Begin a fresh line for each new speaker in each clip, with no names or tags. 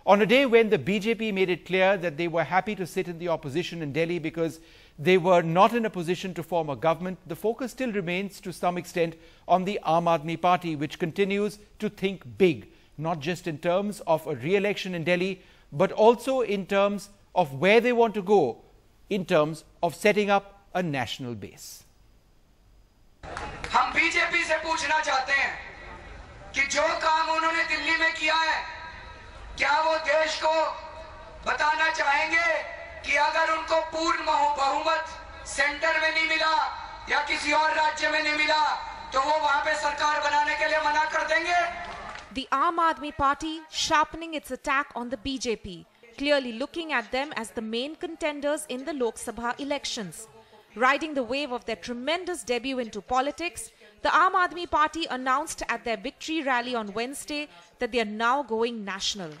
On a day when the BJP made it clear that they were happy to sit in the opposition in Delhi because they were not in a position to form a government, the focus still remains to some extent on the Aam Aadmi Party, which continues to think big, not just in terms of a re-election in Delhi, but also in terms of where they want to go, in terms of setting up a national base.
हम BJP से पूछना चाहते हैं कि जो काम उन्होंने दिल्ली में किया है, क्या वो देश को बताना चाहेंगे कि अगर उनको पूर्ण बहुमत सेंटर में नहीं मिला या किसी और राज्य में नहीं मिला तो वो वहां पे सरकार बनाने के लिए मना कर देंगे?
The Aam Aadmi Party sharpening its attack on the BJP, clearly looking at them as the main contenders in the Lok Sabha elections. Riding the wave of their tremendous debut into politics, the Aam Aadmi Party announced at their victory rally on Wednesday that they are now going national.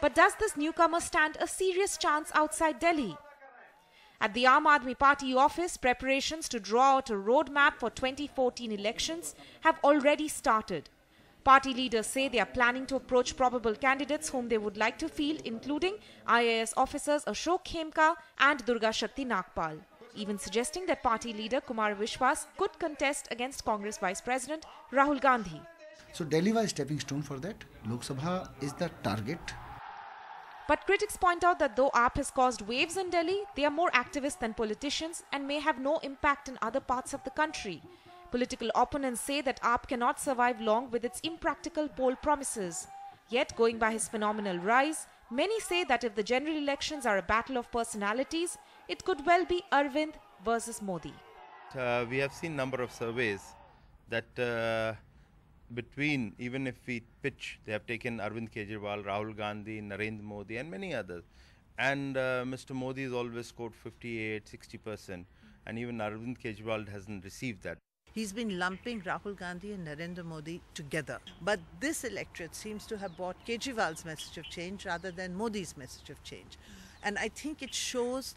But does this newcomer stand a serious chance outside Delhi? At the Aam Aadmi Party office, preparations to draw out a roadmap for 2014 elections have already started. Party leaders say they are planning to approach probable candidates whom they would like to field, including IAS officers Ashok Khemka and Durga Shakti Nagpal, even suggesting that party leader Kumar Vishwas could contest against Congress Vice President Rahul Gandhi.
So Delhi was a stepping stone for that. Lok Sabha is the target.
But critics point out that though AAP has caused waves in Delhi, they are more activists than politicians and may have no impact in other parts of the country. Political opponents say that AAP cannot survive long with its impractical poll promises. Yet, going by his phenomenal rise, many say that if the general elections are a battle of personalities, it could well be Arvind versus Modi.
We have seen number of surveys that between, even if we pitch, they have taken Arvind Kejriwal, Rahul Gandhi, Narendra Modi and many others. And Mr. Modi has always scored 58, 60%, and even Arvind Kejriwal hasn't received that.
He's been lumping Rahul Gandhi and Narendra Modi together. But this electorate seems to have bought Kejriwal's message of change rather than Modi's message of change. And I think it shows,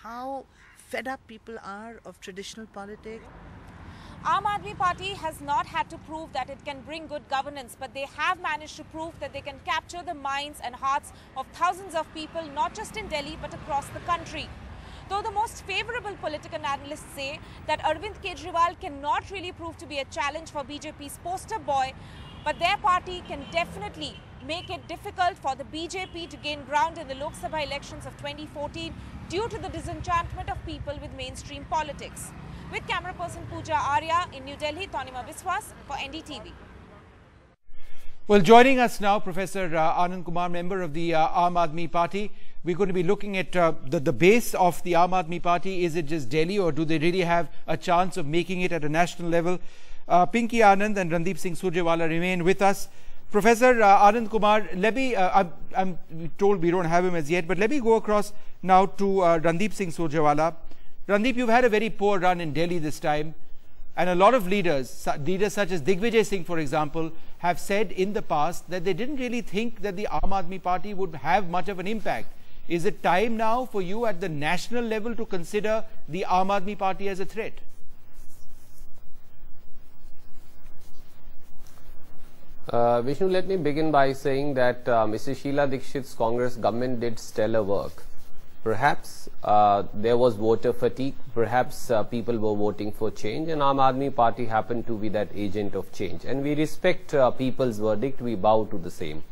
how fed up people are of traditional politics.
Aam Aadmi Party has not had to prove that it can bring good governance, but they have managed to prove that they can capture the minds and hearts of thousands of people, not just in Delhi, but across the country. Though the most favourable political analysts say that Arvind Kejriwal cannot really prove to be a challenge for BJP's poster boy, but their party can definitely make it difficult for the BJP to gain ground in the Lok Sabha elections of 2014 due to the disenchantment of people with mainstream politics. With camera person Pooja Arya in New Delhi, Tanima Biswas for NDTV.
Well, joining us now, Professor Anand Kumar, member of the Aam Aadmi Party. We're going to be looking at the base of the Aam Aadmi Party. Is it just Delhi, or do they really have a chance of making it at a national level? Pinky Anand and Randeep Singh Surjewala remain with us. Professor Anand Kumar, let me, I'm told we don't have him as yet, but let me go across now to Randeep Singh Surjewala. Randeep, you've had a very poor run in Delhi this time, and a lot of leaders such as Digvijay Singh, for example, have said in the past that they didn't really think that the Aam Aadmi Party would have much of an impact. Is it time now for you at the national level to consider the Aam Aadmi Party as a threat?
Vishnu, let me begin by saying that Mrs. Sheila Dikshit's Congress government did stellar work. Perhaps there was voter fatigue, perhaps people were voting for change, and Aam Aadmi Party happened to be that agent of change. And we respect people's verdict, we bow to the same.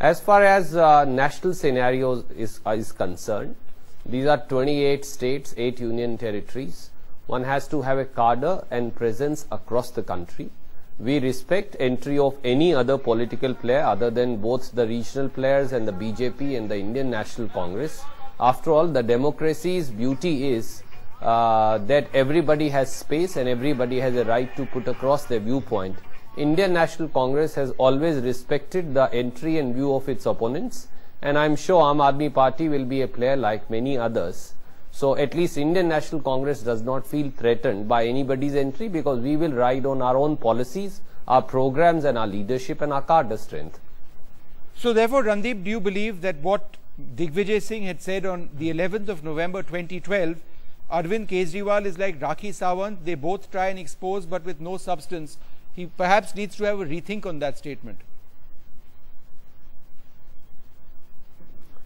As far as national scenarios is concerned, these are 28 states, 8 union territories. One has to have a cadre and presence across the country. We respect entry of any other political player other than both the regional players and the BJP and the Indian National Congress. After all, the democracy's beauty is that everybody has space and everybody has a right to put across their viewpoint. Indian National Congress has always respected the entry and view of its opponents, and I'm sure Aam Aadmi Party will be a player like many others. So at least Indian National Congress does not feel threatened by anybody's entry, because we will ride on our own policies, our programs and our leadership and our cadre strength.
So therefore, Randeep, do you believe that what Digvijay Singh had said on the 11th of November 2012, Arvind Kejriwal is like Rakhi Sawant, they both try and expose but with no substance? He perhaps needs to have a rethink on that statement.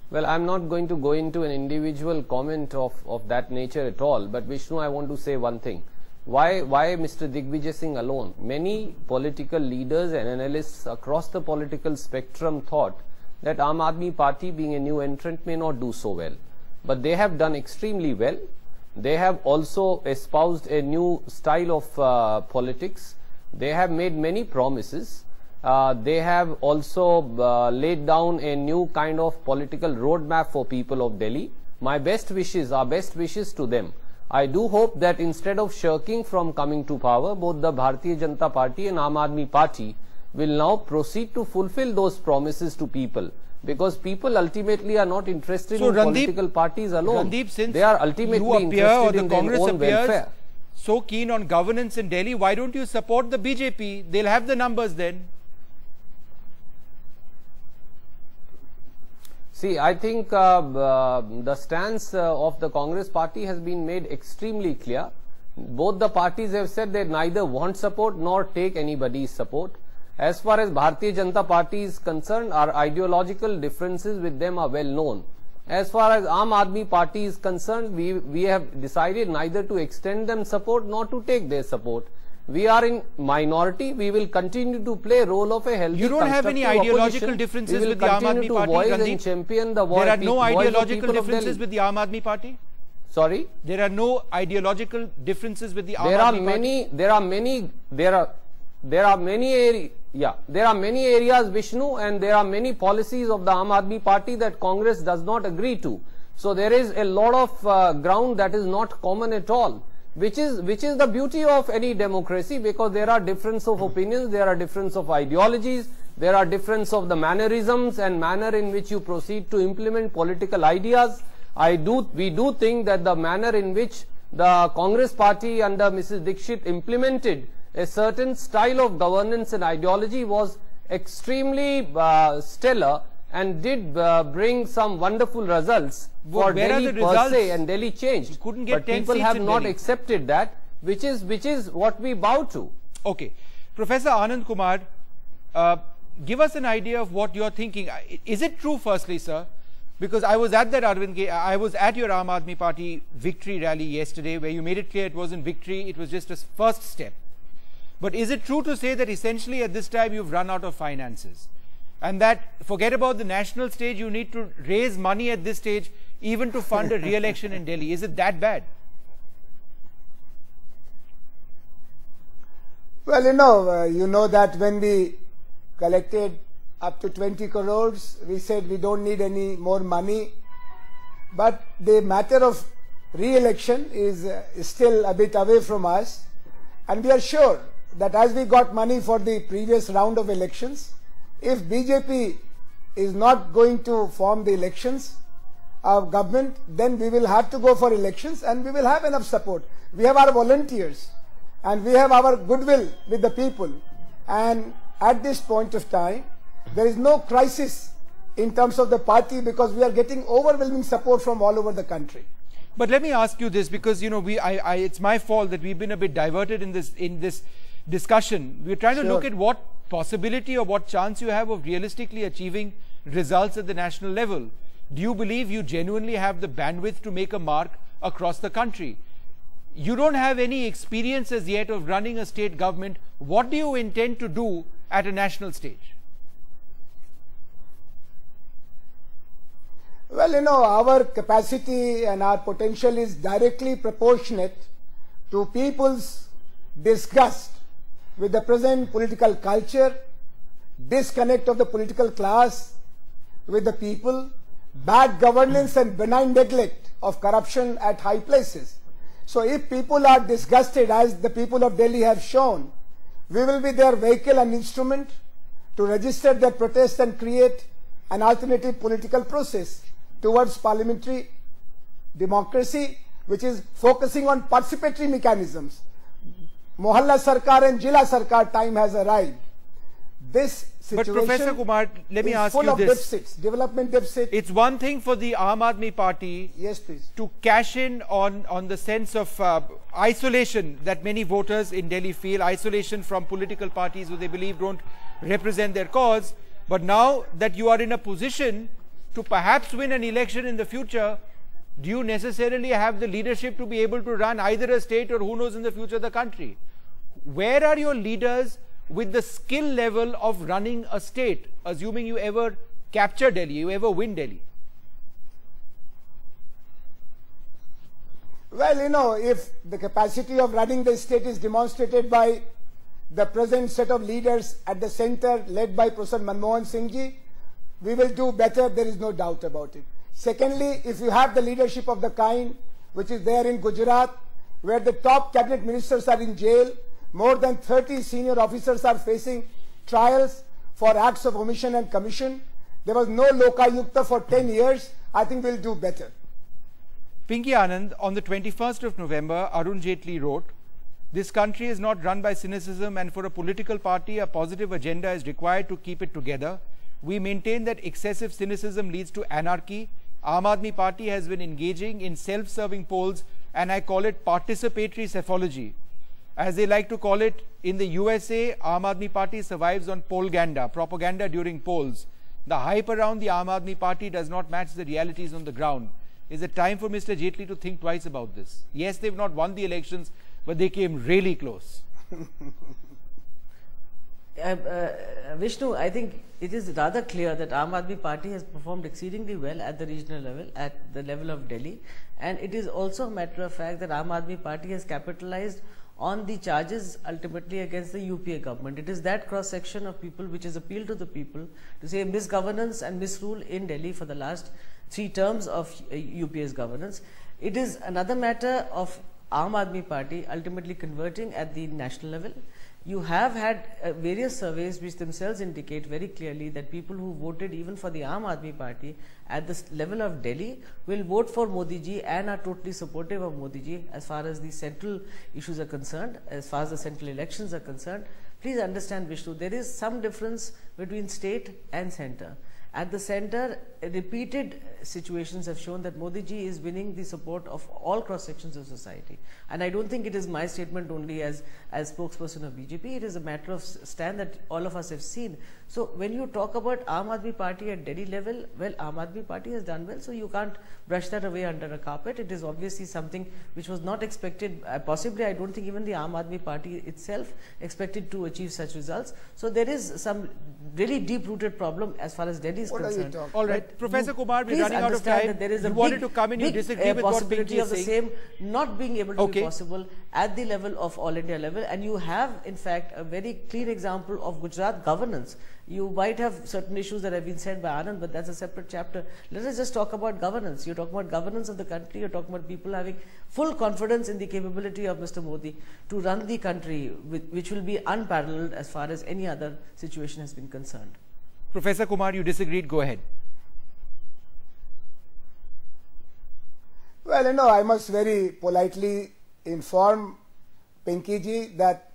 Well, I'm not going to go into an individual comment of that nature at all, but Vishnu, I want to say one thing. Why Mr. Digvijay Singh alone? Many political leaders and analysts across the political spectrum thought that Aam Aadmi Party, being a new entrant, may not do so well. But they have done extremely well. They have also espoused a new style of politics. They have made many promises. They have also laid down a new kind of political roadmap for people of Delhi. My best wishes, our best wishes to them. I do hope that instead of shirking from coming to power, both the Bharatiya Janata Party and Aam Aadmi Party will now proceed to fulfill those promises to people. Because people ultimately are not interested in political parties alone.
Randeep, since
they are ultimately interested in their own welfare.
So keen on governance in Delhi, why don't you support the BJP? They'll have the numbers then.
See, I think the stance of the Congress party has been made extremely clear. Both the parties have said they neither want support nor take anybody's support. As far as Bharatiya Janata Party is concerned, our ideological differences with them are well known. As far as Aam Aadmi Party is concerned, we have decided neither to extend them support nor to take their support. We are in minority. We will continue to play a role of a healthy.
You don't have any ideological differences with the Aam Aadmi Party,
champion the
there are no ideological differences with the Aam Aadmi Party?
Sorry?
There are no ideological differences with the Aam Aadmi Party?
There are many areas, Vishnu, and there are many policies of the Aam Aadmi Party that Congress does not agree to. So there is a lot of ground that is not common at all. Which is the beauty of any democracy, because there are difference of opinions, there are difference of ideologies, there are difference of the mannerisms and manner in which you proceed to implement political ideas. We do think that the manner in which the Congress party under Mrs. Dixit implemented a certain style of governance and ideology was extremely stellar and did bring some wonderful results for Delhi per se, and Delhi changed. But people have not accepted that, which is what we bow to.
Okay. Professor Anand Kumar, give us an idea of what you're thinking. Is it true, firstly, sir? Because I was at that I was at your Aam Aadmi Party victory rally yesterday, where you made it clear it wasn't victory, it was just a first step. But is it true to say that essentially at this time you've run out of finances? And that, forget about the national stage, you need to raise money at this stage even to fund a re-election in Delhi. Is it that bad?
Well, you know that when we collected up to 20 crores, we said we don't need any more money. But the matter of re-election is still a bit away from us. And we are sure that as we got money for the previous round of elections, if BJP is not going to form the elections of government, then we will have to go for elections and we will have enough support. We have our volunteers and we have our goodwill with the people. And at this point of time, there is no crisis in terms of the party, because we are getting overwhelming support from all over the country.
But let me ask you this, because it's my fault that we've been a bit diverted in this discussion. We're trying to look at what possibility or what chance you have of realistically achieving results at the national level. Do you believe you genuinely have the bandwidth to make a mark across the country? You don't have any experience as yet of running a state government. What do you intend to do at a national stage?
Well, our capacity and our potential is directly proportionate to people's disgust with the present political culture, disconnect of the political class with the people, bad governance and benign neglect of corruption at high places. So if people are disgusted, as the people of Delhi have shown, we will be their vehicle and instrument to register their protest and create an alternative political process towards parliamentary democracy, which is focusing on participatory mechanisms. Mohalla Sarkar and Jila Sarkar time has arrived. This situation,
but Professor Kumar, let me ask
you this. Full of deficits, development deficit.
It's one thing for the Aam Aadmi Party to cash in on the sense of isolation that many voters in Delhi feel, isolation from political parties who they believe don't represent their cause. But now that you are in a position to perhaps win an election in the future, do you necessarily have the leadership to be able to run either a state or who knows in the future the country? Where are your leaders with the skill level of running a state, assuming you ever capture Delhi, you ever win Delhi?
Well, you know, if the capacity of running the state is demonstrated by the present set of leaders at the center led by Professor Manmohan Singh ji, we will do better, there is no doubt about it. Secondly, if you have the leadership of the kind which is there in Gujarat, where the top cabinet ministers are in jail, more than 30 senior officers are facing trials for acts of omission and commission, there was no Lokayukta for 10 years, I think we'll do better.
Pinky Anand, on the 21st of November, Arun Jaitley wrote, "This country is not run by cynicism, and for a political party, a positive agenda is required to keep it together. We maintain that excessive cynicism leads to anarchy. Aam Aadmi Party has been engaging in self-serving polls, and I call it participatory psephology. As they like to call it, in the USA, Aam Aadmi Party survives on polganda, propaganda during polls. The hype around the Aam Aadmi Party does not match the realities on the ground. Is it time for Mr. Jaitley to think twice about this? Yes, they've not won the elections, but they came really close."
Vishnu, I think it is rather clear that Aam Aadmi Party has performed exceedingly well at the regional level, at the level of Delhi. And it is also a matter of fact that Aam Aadmi Party has capitalized on the charges ultimately against the UPA government. It is that cross-section of people which has appealed to the people to say misgovernance and misrule in Delhi for the last 3 terms of UPA's governance. It is another matter of Aam Aadmi Party ultimately converting at the national level. You have had various surveys which themselves indicate very clearly that people who voted even for the Aam Aadmi Party at the level of Delhi will vote for Modi ji and are totally supportive of Modi ji as far as the central issues are concerned, as far as the central elections are concerned. Please understand, Vishnu, there is some difference between state and center. At the center, repeated situations have shown that Modi ji is winning the support of all cross sections of society. And I don't think it is my statement only as spokesperson of BJP. It is a matter of stand that all of us have seen. So when you talk about Aam Aadmi Party at Delhi level, well, Aam Aadmi Party has done well, so you can't brush that away under a carpet. It is obviously something which was not expected. Possibly, I don't think even the Aam Aadmi Party itself expected to achieve such results. So there is some really deep-rooted problem as far as Delhi is concerned.
All right, Professor Kumar, we're running out of time.
That there is a
wanted to come in, you disagree with what Pinky is
saying. Possibility of the same not being able to be possible at the level of all India level, and you have in fact a very clear example of Gujarat governance. You might have certain issues that have been said by Anand, but that's a separate chapter. Let us just talk about governance. You're talking about governance of the country, you're talking about people having full confidence in the capability of Mr. Modi to run the country, which will be unparalleled as far as any other situation has been concerned.
Professor Kumar, you disagreed, go ahead.
Well, you know, I must very politely inform Pinky ji that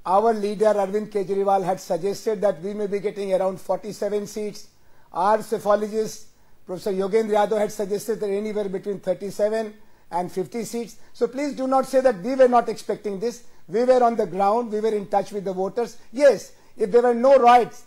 our leader Arvind Kejriwal had suggested that we may be getting around 47 seats. Our psephologist, Professor Yogendra Yadav, had suggested that anywhere between 37 and 50 seats. So please do not say that we were not expecting this. We were on the ground, we were in touch with the voters. Yes, if there were no riots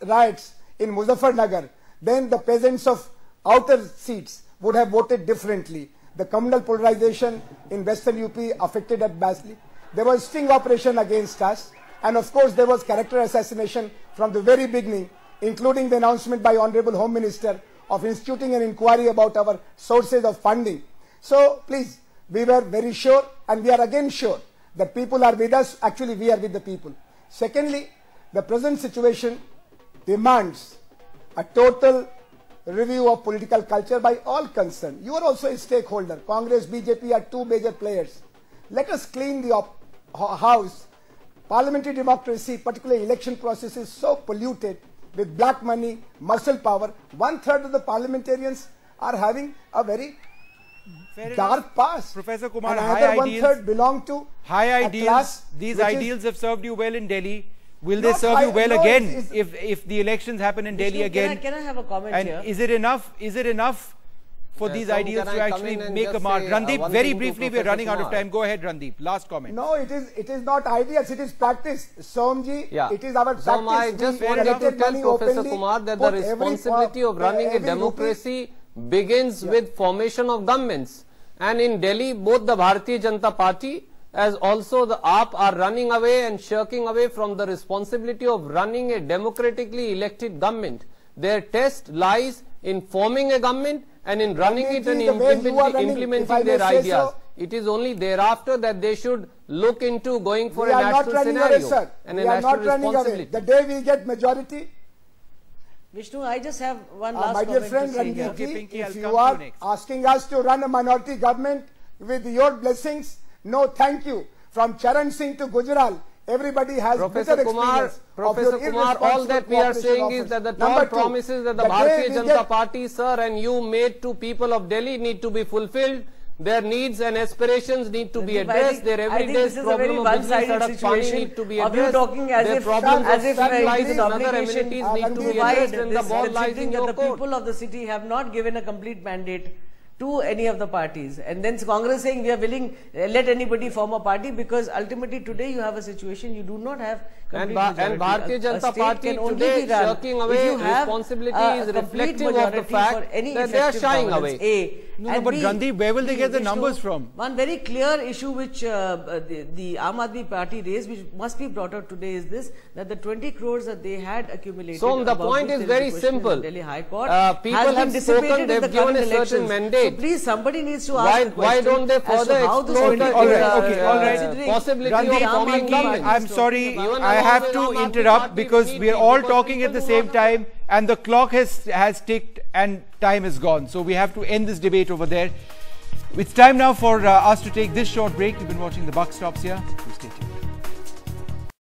in Muzaffarnagar, then the peasants of outer seats would have voted differently. The communal polarization in Western UP affected us badly. There was sting operation against us. And of course, there was character assassination from the very beginning, including the announcement by Honorable Home Minister of instituting an inquiry about our sources of funding. So please, we were very sure, and we are again sure that people are with us. Actually, we are with the people. Secondly, the present situation demands a total review of political culture by all concerned. You are also a stakeholder. Congress, BJP are 2 major players. Let us clean the house. Parliamentary democracy, particularly election process, is so polluted with black money, muscle power. 1/3 of the parliamentarians are having a very dark past.
Professor Kumar,
and
high
ideals, 1/3 belong to
high ideals. These ideals have served you well in Delhi. Will they serve you well again if the elections happen in Delhi again?
Can I have a comment here?
Is it enough for these ideals to actually make a mark? Randeep, very briefly, we are running out of time. Go ahead, Randeep. Last comment.
No, it is not ideas, it is practice. Somji, it is our practice.
I just wanted to tell Professor Kumar that the responsibility of running a democracy begins with formation of governments. And in Delhi, both the Bharatiya Janata Party as also the AAP are running away and shirking away from the responsibility of running a democratically elected government. Their test lies in forming a government and in running it and implementing their ideas. It is only thereafter that they should look into going for a national scenario and a national responsibility.
The day we get majority.
Vishnu, I just have one last
my dear friend Ranjit, if you are asking us to run a minority government with your blessings, no thank you. From Charan Singh to Gujral, everybody has
Professor Kumar, all that we are saying is that the top promises that the Bharatiya Janata Party, sir, and you made to people of Delhi need to be fulfilled. Their needs and aspirations need to be addressed. Their everyday problem of business need to be addressed.
Talking as
their
if
problems
as if
lies in other amenities need to be addressed, and the ball lies in your
court. The people of the city have not given a complete mandate to any of the parties, and then Congress saying we are willing, let anybody form a party, because ultimately today you have a situation you do not have complete majority.
And Bharatiya Janata Party today shirking away responsibility is reflective of the fact that they are shying away.
No, but Gandhi, where will they get the numbers from?
One very clear issue which the Aam Aadmi Party raised, which must be brought out today, is this, that the 20 crores that they had accumulated.
So the point is very simple.
Delhi High Court
people have spoken, they have given a certain mandate.
So please, somebody needs to ask
why don't they further explore the possibility of forming government?
I'm sorry, I have to interrupt because we are all talking at the same time and the clock has ticked and time is gone. So we have to end this debate over there. It's time now for us to take this short break. You've been watching The Buck Stops here.